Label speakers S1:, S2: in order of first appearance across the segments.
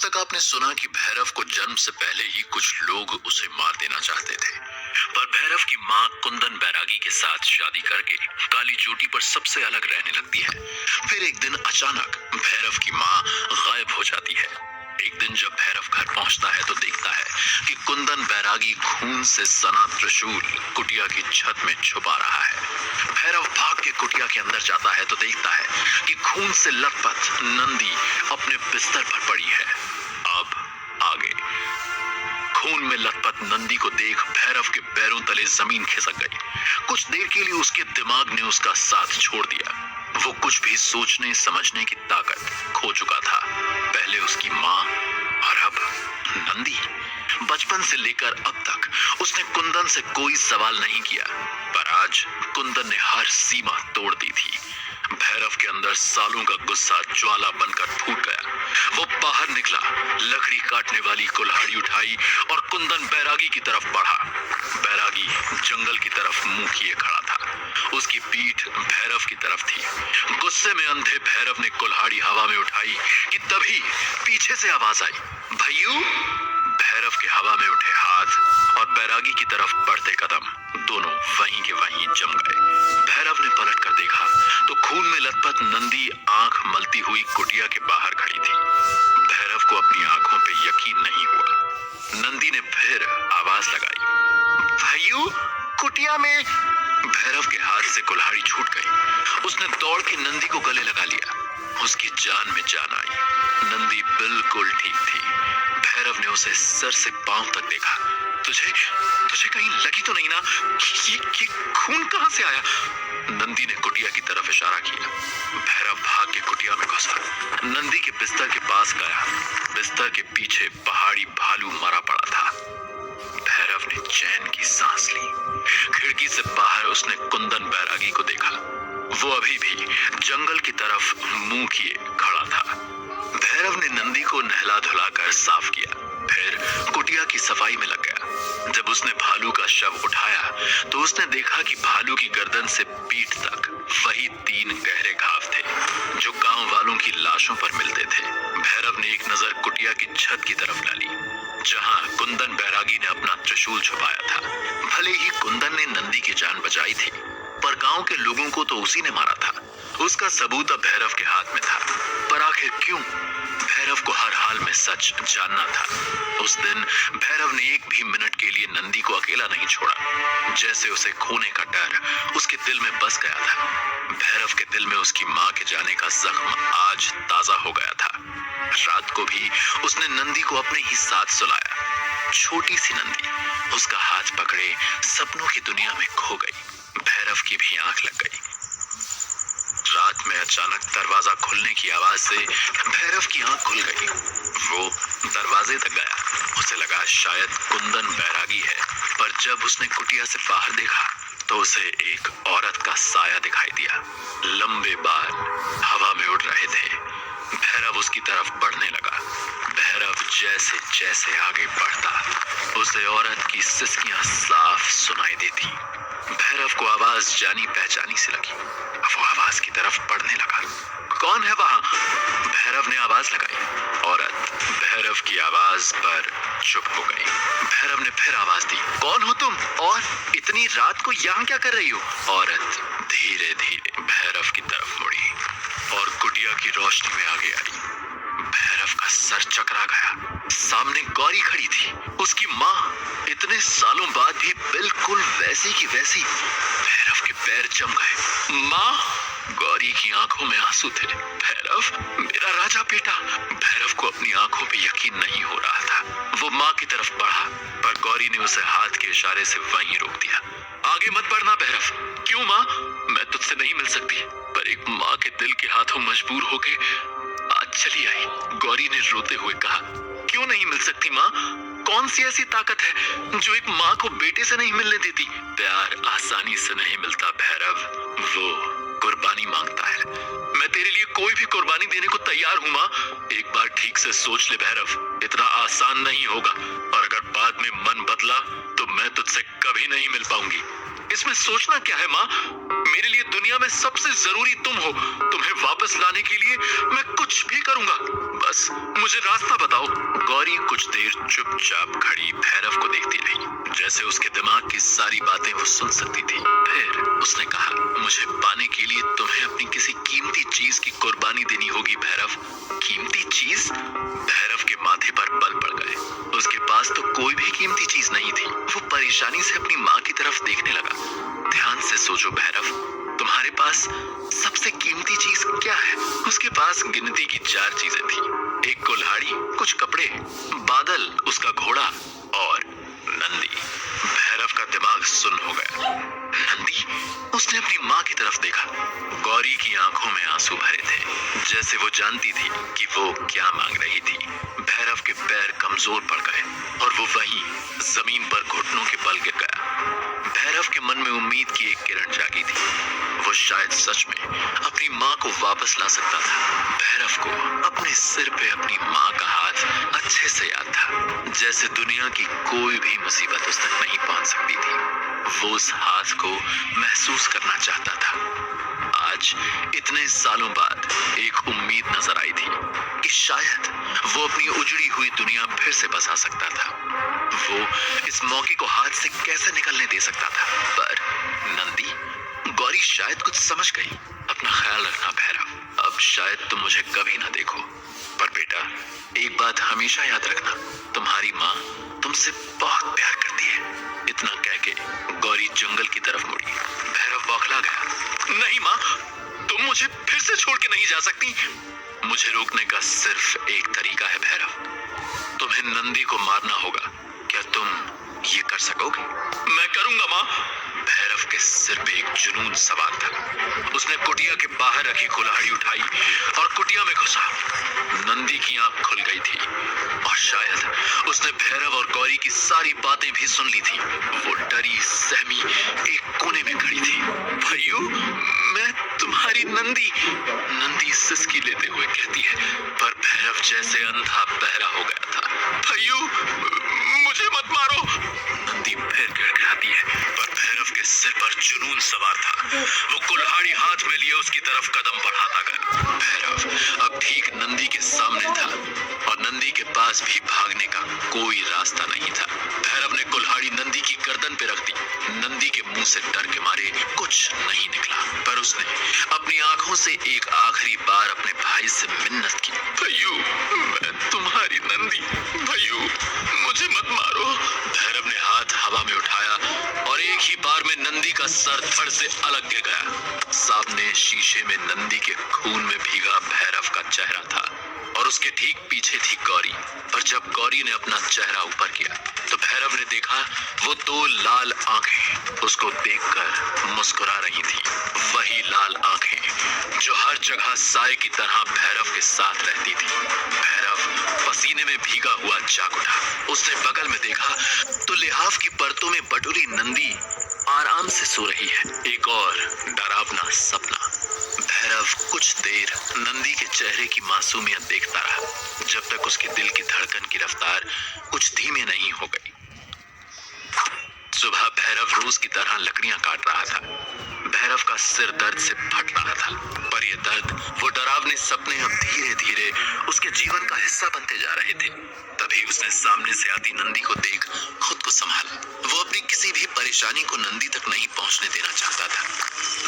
S1: तक आपने सुना कि भैरव को जन्म से पहले ही कुछ लोग उसे मार देना चाहते थे, पर भैरव की माँ कुंदन बैरागी के साथ शादी करके काली चोटी पर सबसे अलग रहने लगती है। फिर एक दिन अचानक भैरव की माँ गायब हो जाती है। एक दिन जब भैरव घर पहुंचता है तो देखता है कि कुंदन बैरागी खून से सना त्रिशूल कुटिया की छत में छुपा रहा है। भैरव भाग के कुटिया के अंदर जाता है तो देखता है कि खून से लथपथ नंदी अपने बिस्तर पर पड़ी है। अब आगे खून में लथपथ नंदी को देख भैरव के पैरों तले जमीन खिसक गई। कुछ देर के लिए उसके दिमाग ने उसका साथ छोड़ दिया। वो कुछ भी सोचने समझने की ताकत खो चुका था। पहले उसकी माँ और अब नंदी। बचपन से लेकर अब तक उसने कुंदन से कोई सवाल नहीं किया, पर आज कुंदन ने हर सीमा तोड़ दी थी। भैरव के अंदर सालों का गुस्सा ज्वाला बनकर फूट गया। वो बाहर निकला, लकड़ी काटने वाली कुल्हाड़ी उठाई और कुंदन बैरागी की तरफ बढ़ा। बैरागी जंगल की तरफ मुंह किए खड़ा था। उसकी पीठ भैरव की तरफ थी। गुस्से में अंधे भैरव ने कुल्हाड़ी हवा में उठाई कि तभी पीछे से आवाज आई, भैयू। भैरव के हवा में उठे हाथ और बैरागी की तरफ बढ़ते कदम दोनों वहीं के वहीं जम गए। भैरव ने पलट कर देखा तो खून में लथपथ नंदी आंख मलती हुई कुटिया के बाहर खड़ी थी। भैरव को अपनी आंखों पे यकीन नहीं हुआ। नंदी ने फिर आवाज लगाई, भैयू कुटिया में। भैरव के हाथ से कुल्हाड़ी छूट गई। उसने दौड़ के नंदी को गले लगा लिया। उसकी जान में जान आई। नंदी बिल्कुल ठीक थी। भैरव ने उसे सर से पांव तक देखा। तुझे कहीं लगी तो नहीं ना? ये खून कहां से आया? नंदी ने कुटिया की तरफ इशारा किया। भैरव भाग के कुटिया में घुसा। नंदी के बिस्तर के पास गया। बिस्तर के पीछे पहाड़ी भालू मरा पड़ा था। भैरव ने चैन की सांस ली। खिड़की से बाहर उसने कुंदन बैरागी को देखा। वो अभी भी जंगल की तरफ मुंह किए खड़ा था। भैरव ने नंदी को नहला धुलाकर साफ किया, फिर कुटिया की सफाई में लग गया। जब उसने भालू का शव उठाया तो उसने देखा कि भालू की गर्दन से पीठ तक वही 3 गहरे घाव थे जो गांव वालों की लाशों पर मिलते थे। भैरव ने एक नजर कुटिया की छत की तरफ डाली जहां कुंदन बैरागी ने अपना त्रिशूल छुपाया था। भले ही कुंदन ने नंदी की जान बचाई थी, पर गांव के लोगों को तो उसी ने मारा था। उसका सबूत अब भैरव के हाथ में था, पर आखिर क्यों? भैरव को हर हाल में सच जानना था। उस दिन भैरव ने एक भी मिनट के लिए नंदी को अकेला नहीं छोड़ा। जैसे उसे खोने का डर उसके दिल में बस गया था। भैरव के दिल में उसकी माँ के जाने का जख्म आज ताजा हो गया था। रात को भी उसने नंदी को अपने ही साथ सुलाया। छोटी सी नंदी उसका हाथ पकड़े सपनों की दुनिया में खो गई। भैरव की भी आंख लग गई। रात में अचानक दरवाजा खुलने की आवाज से भैरव की आंख खुल गई। वो दरवाजे तक गया। उसे लगा शायद कुंदन बैरागी है, पर जब उसने कुटिया से बाहर देखा तो उसे एक औरत का साया दिखाई दिया। लंबे बाल हवा में उड़ रहे थे। भैरव उसकी तरफ बढ़ने लगा। भैरव जैसे जैसे आगे बढ़ता उसे औरत की सिसकियां साफ सुनाई देती। भैरव को आवाज जानी पहचानी से लगी। वो आवाज की तरफ बढ़ने लगा। कौन है वहां? भैरव ने आवाज लगाई। औरत भैरव की आवाज पर चुप हो गई। भैरव ने फिर आवाज दी, कौन हो तुम और इतनी रात को यहाँ क्या कर रही हो? औरत धीरे धीरे भैरव की तरफ मुड़ी और कुटिया की रोशनी में आगे आई। भैरव का सर चकरा गया। सामने गौरी खड़ी थी, उसकी माँ। इतने सालों बाद भी बिल्कुल वैसी की वैसी। भैरव के पैर जम गए। माँ! गौरी की आंखों में आंसू थे। भैरव, मेरा राजा बेटा। भैरव को अपनी आंखों पे यकीन नहीं हो रहा था। वो माँ की तरफ बढ़ा, पर गौरी ने उसे हाथ के इशारे से वहीं रोक दिया। आगे मत बढ़ना भैरव। क्यों माँ? मैं तुझसे नहीं मिल सकती, पर एक माँ के दिल के हाथों मजबूर होके आज चली आई। गौरी ने रोते हुए कहा, क्यों नहीं मिल सकती माँ? कौन सी ऐसी ताकत है जो एक माँ को बेटे से नहीं मिलने देती? प्यार आसानी से नहीं मिलता भैरव, वो कुर्बानी मांगता है। मैं तेरे लिए कोई भी कुर्बानी देने को तैयार हूँ माँ। एक बार ठीक से सोच ले भैरव, इतना आसान नहीं होगा, और अगर बाद में मन बदला तो मैं तुझसे कभी नहीं मिल पाऊंगी। इसमें सोचना क्या है माँ? मेरे लिए दुनिया में सबसे जरूरी तुम हो। तुम्हें वापस लाने के लिए मैं कुछ भी करूंगा। बस मुझे रास्ता बताओ। गौरी कुछ देर चुपचाप खड़ी भैरव को देखती रही, जैसे उसके दिमाग की सारी बातें वो सुन सकती थी। फिर उसने कहा, मुझे पाने के लिए तुम्हें अपनी किसी कीमती चीज की कुर्बानी देनी होगी भैरव। कीमती चीज? भैरव के माथे पर बल पड़ गए। उसके पास तो कोई भी कीमती चीज नहीं थी। वो परेशानी से अपनी माँ की तरफ देखने लगा। ध्यान से सोचो भैरव, तुम्हारे पास सबसे कीमती चीज क्या है? उसके पास गिनती की 4 चीजें थी। एक कुल्हाड़ी, कुछ कपड़े, बादल, उसका घोड़ा और नंदी। भैरव का दिमाग सुन्न हो गया। नंदी? उसने अपनी माँ की तरफ देखा। गौरी की आंखों में आंसू भरे थे, जैसे वो जानती थी कि वो क्या मांग रही थी। भैरव के पैर कमजोर पड़ गए और वो वहीं जमीन पर घुटनों के बल गिर गया। भैरव के मन में उम्मीद की एक किरण जागी थी। वो शायद सच में अपनी माँ को वापस ला सकता था। भैरव को अपने सिर पे अपनी माँ का हाथ अच्छे से याद था, जैसे दुनिया की कोई भी मुसीबत उस तक नहीं पहुंच सकती थी। वो उस हाथ को महसूस करना चाहता था। आज इतने सालों बाद एक उम्मीद नजर आई थी कि शायद वो अपनी उजड़ी हुई दुनिया फिर से बसा सकता था। वो इस मौके को हाथ से कैसे निकलने दे सकता था। पर नंदी? गौरी शायद कुछ समझ गई। अपना ख्याल रखना भैरव, अब शायद तुम मुझे कभी ना देखो, पर बेटा एक बात हमेशा याद रखना, तुम्हारी माँ तुमसे बहुत प्यार करती है। इतना कह के गौरी जंगल की तरफ मुड़ी। भैरव बौखला गया। नहीं माँ, तुम मुझे फिर से छोड़ के नहीं जा सकती। मुझे रोकने का सिर्फ एक तरीका है भैरव, तुम्हें नंदी को मारना होगा। क्या तुम ये कर सकोगे? मैं करूंगा माँ। भैरव के सिर पे एक जुनून सवार था। उसने कुटिया के बाहर रखी कुल्हाड़ी उठाई और कुटिया में घुसा। नंदी की आंख खुल गई थी और शायद उसने भैरव और गौरी की सारी बातें भी सुन ली थी। वो डरी सहमी एक कोने में खड़ी थी। भाइयों, मैं तुम्हारी नंदी। नंदी सिसकी लेते हुए कहती है, पर भैरव जैसे अंधा बहरा हो गया था। भाइयों, मुझे मत मारो। नंदी फिर गिड़गिड़ाती है, पर भैरव के सिर पर जुनून सवार था। वो कुल्हाड़ी हाथ में लिए उसकी तरफ कदम बढ़ाता गया। भैरव अब ठीक नंदी के सामने था और नंदी के पास भी भागने का कोई रास्ता नहीं था। भैरव ने कुल्हाड़ी नंदी की गर्दन पे रख दी। नंदी के मुंह से डर के मारे कुछ नहीं निकला, पर उसने अपनी आंखों से एक आखिरी बार अपने भाई से मिन्नत की। भैयू, मैं तुम्हारी नंदी। भैयू, मुझे मत मारो। भैरव ने हाथ हवा में उठाया और एक ही बार में नंदी का सर धड़ से अलग गिर गया। सामने शीशे में नंदी के खून में भीगा भैरव का चेहरा था और उसके ठीक पीछे थी गौरी। पर जब गौरी ने अपना चेहरा ऊपर किया तो भैरव ने देखा वो 2 लाल आंखें उसको देखकर मुस्कुरा रही थी। वही लाल आंखें जो हर जगह साए की तरह भैरव के साथ रहती थी। भैरव पसीने में भीगा हुआ जाग उठा। उसने बगल में देखा तो लिहाफ की परतों में बटुरी नंदी आराम से सो रही है। एक और डरावना सपना। भैरव कुछ देर नंदी के चेहरे की मासूमियत देखता रहा, जब तक उसके दिल की धड़कन की रफ्तार कुछ धीमी नहीं हो गई। सुबह भैरव रोज की तरह लकड़ियां काट रहा था। भैरव का सिर दर्द से फट रहा था, पर यह दर्द, वो डरावने सपने अब धीरे धीरे उसके जीवन का हिस्सा बनते जा रहे थे। तभी उसने सामने से आती नंदी को देख खुद को संभाला। वो अपनी किसी भी परेशानी को नंदी तक नहीं पहुंचने देना चाहता था।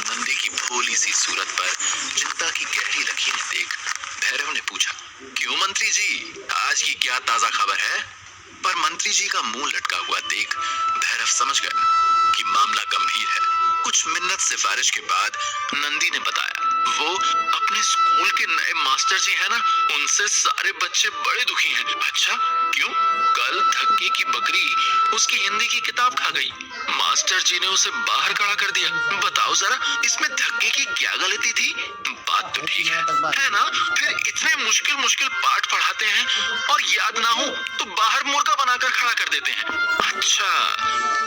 S1: नंदी की भोली सी सूरत पर चिंता की गहरी लकीरें देख भैरव ने पूछा, क्यों मंत्री जी, आज की क्या ताजा खबर है? पर मंत्री जी का मुंह लटका हुआ देख भैरव समझ गया कि मामला गंभीर है। कुछ मिन्नत सिफारिश के बाद नंदी ने बताया, वो अपने स्कूल के नए मास्टर जी है ना, उनसे सारे बच्चे बड़े दुखी हैं। अच्छा, क्यों? कल धक्के की बकरी उसकी हिंदी की किताब खा गई। मास्टर जी ने उसे बाहर खड़ा कर दिया। बताओ जरा, इसमें धक्के की क्या गलती थी? बात तो ठीक है ना? फिर इतने मुश्किल मुश्किल पाठ पढ़ाते हैं और याद ना हो तो बाहर मुर्गा बनाकर खड़ा कर देते हैं। अच्छा,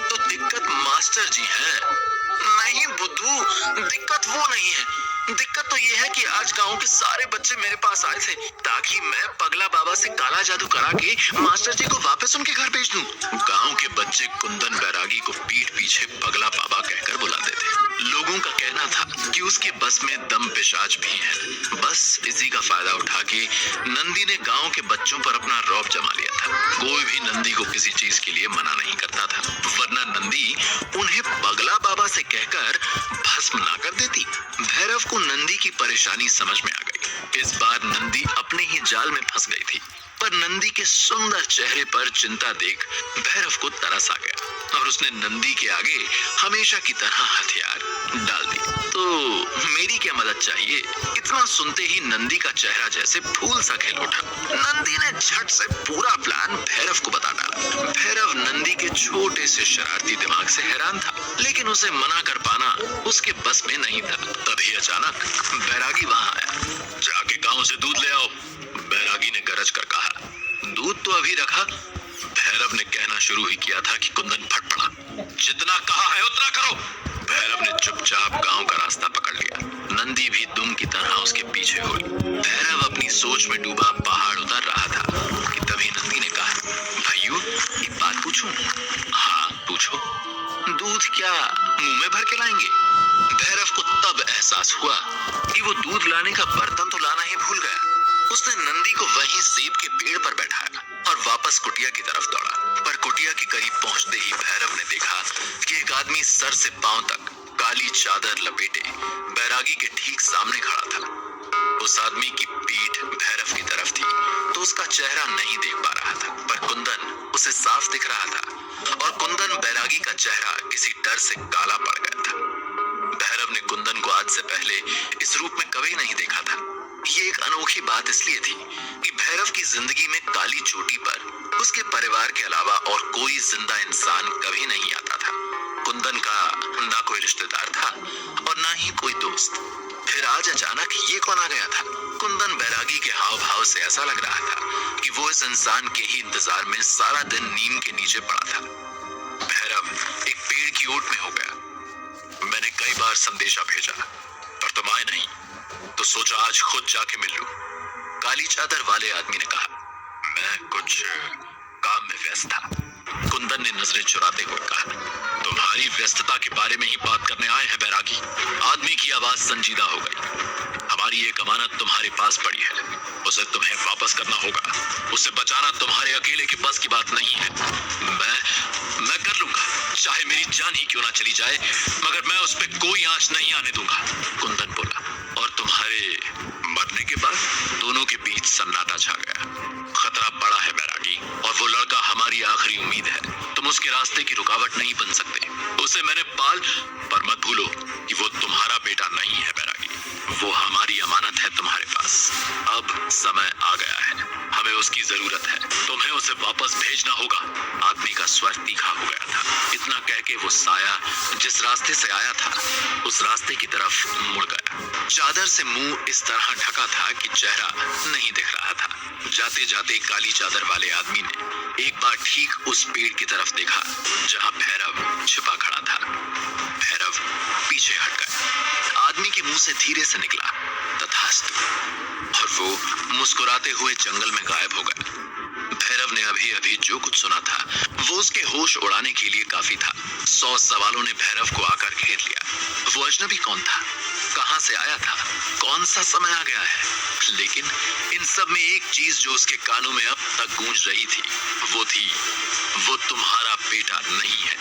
S1: तो दिक्कत मास्टर जी है? नहीं बुद्धू, दिक्कत वो नहीं है। दिक्कत तो ये है कि आज गांव के सारे बच्चे मेरे पास आए थे ताकि मैं पगला बगला बाबा से काला जादू करा के मास्टर जी को वापस उनके घर भेज दूं। गांव के बच्चे कुंदन बैरागी को पीठ पीछे बगला बाबा कहकर बुलाते थे। लोगों का कहना था कि उसके बस में दम पिशाच भी है। बस इसी का फायदा उठा के नंदी ने गांव के बच्चों पर अपना रौब जमा लिया था। कोई भी नंदी को किसी चीज के लिए मना नहीं करता था, वरना नंदी उन्हें बगला बाबा से कहकर भस्म ना कर देती। भैरव को नंदी की परेशानी समझ में आ गई। इस बार नंदी अपने ही जाल में फंस गई थी, पर नंदी के सुंदर चेहरे पर चिंता देख भैरव को तरस आ गया और उसने नंदी के आगे हमेशा की तरह हथियार डाल दिए। तो मेरी क्या मदद चाहिए? इतना सुनते ही नंदी का चेहरा जैसे फूल सा खिल उठा। नंदी ने झट से पूरा प्लान भैरव को बता डाला। भैरव नंदी के छोटे से शरारती दिमाग से हैरान था, लेकिन उसे मना कर पाना उसके बस में नहीं था। तभी अचानक बैरागी वहां आया। जाके गांव से दूध ले आओ, बैरागी ने गरज कर कहा। दूध तो अभी रखा। भैरव ने कहना शुरू ही किया था कि कुंदन फट पड़ा। जितना कहा है उतना करो। भैरव ने चुपचाप गांव का रास्ता पकड़ लिया। नंदी भी दुम की तरह उसके पीछे हुई। भैरव अपनी सोच में डूबा पहाड़ उतर रहा था कि तभी नंदी ने कहा, भाइयों एक बात पूछूं? हाँ पूछो। दूध क्या मुंह में भर के लाएंगे? भैरव को तब एहसास हुआ कि वो दूध लाने का बर्तन तो लाना ही भूल गया। उसने नंदी को वहीं सेब के पेड़ पर बैठाया और वापस कुटिया की तरफ दौड़ा। पर कुटिया के करीब पहुंचते ही भैरव ने देखा कि एक आदमी सर से पांव तक काली चादर लपेटे बैरागी के ठीक सामने खड़ा था। उस आदमी की पीठ भैरव की तरफ थी, तो उसका चेहरा नहीं देख पा रहा था, पर कुंदन उसे साफ दिख रहा था और कुंदन बैरागी का चेहरा किसी डर से काला पड़ गया था। भैरव ने कुंदन को आज से पहले इस रूप में कभी नहीं देखा था। ये एक अनोखी बात इसलिए थी कि भैरव की जिंदगी में काली चोटी पर उसके परिवार के अलावा और कोई जिंदा इंसान कभी नहीं आता था। कुंदन का ना कोई रिश्तेदार था और ना ही कोई दोस्त। फिर आज अचानक ये कौन आ गया था? कुंदन बैरागी के हाव भाव से ऐसा लग रहा था कि वो इस इंसान के ही इंतजार में सारा दिन नीम के नीचे पड़ा था। भैरव एक पेड़ की ओट में हो गया। मैंने कई बार संदेशा भेजा, पर तुम आए नहीं, तो सोचा आज खुद जाके मिल लूं। काली चादर वाले आदमी ने कहा। मैं कुछ काम में व्यस्त था। कुंदन ने नजरें चुराते हुए कहा। तुम्हारी व्यस्तता के बारे में ही बात करने आए हैं बैरागी। आदमी की आवाज संजीदा हो गई। हमारी एक अमानत तुम्हारे पास पड़ी है, उसे तुम्हें वापस करना होगा। उसे बचाना तुम्हारे अकेले के बस की बात नहीं है। मैं कर लूंगा, चाहे मेरी जान ही क्यों ना चली जाए, मगर मैं उस पर कोई आंच नहीं आने दूंगा। कुंदन बोला। और तुम्हारे मरने के बाद दोनों के बीच सन्नाटा छा गया। खतरा बड़ा है बैरागी, और वो लड़का हमारी आखिरी उम्मीद है। तुम उसके रास्ते की रुकावट नहीं बन सकते। उसे मैंने पाल, पर मत भूलो कि वो तुम्हारा बेटा नहीं है बैरागी। वो हमारी अमानत है तुम्हारे पास। अब समय आ गया है, हमें उसकी जरूरत है। तुम्हें उसे वापस भेजना होगा। आदमी का स्वर तीखा हो गया था। इतना कह के वो साया जिस रास्ते से आया था उस रास्ते की तरफ मुड़ गया। चादर से मुंह इस तरह ढका था कि चेहरा नहीं दिख रहा था। जाते जाते काली चादर वाले आदमी ने एक बार ठीक उस पेड़ की तरफ देखा जहां भैरव छिपा खड़ा था। भैरव पीछे हट गया। आदमी के मुंह से धीरे से निकला, तथास्तु, और वो मुस्कुराते हुए जंगल में गायब हो गया। भैरव ने अभी अभी जो कुछ सुना था वो उसके होश उड़ाने के लिए काफी था। 100 सवालों ने भैरव को आकर घेर लिया। वो अजनबी कौन था? कहां से आया था? कौन सा समय आ गया है? लेकिन इन सब में एक चीज जो उसके कानों में अब तक गूंज रही थी, वो थी, वो तुम्हारा बेटा नहीं है।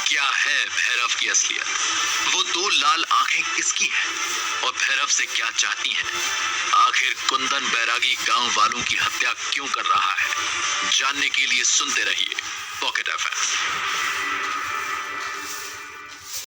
S1: क्या है भैरव की असलियत? वो दो लाल आंखें किसकी हैं? और भैरव से क्या चाहती हैं? आखिर कुंदन बैरागी गांव वालों की हत्या क्यों कर रहा है? जानने के लिए सुनते रहिए पॉकेट एफएम।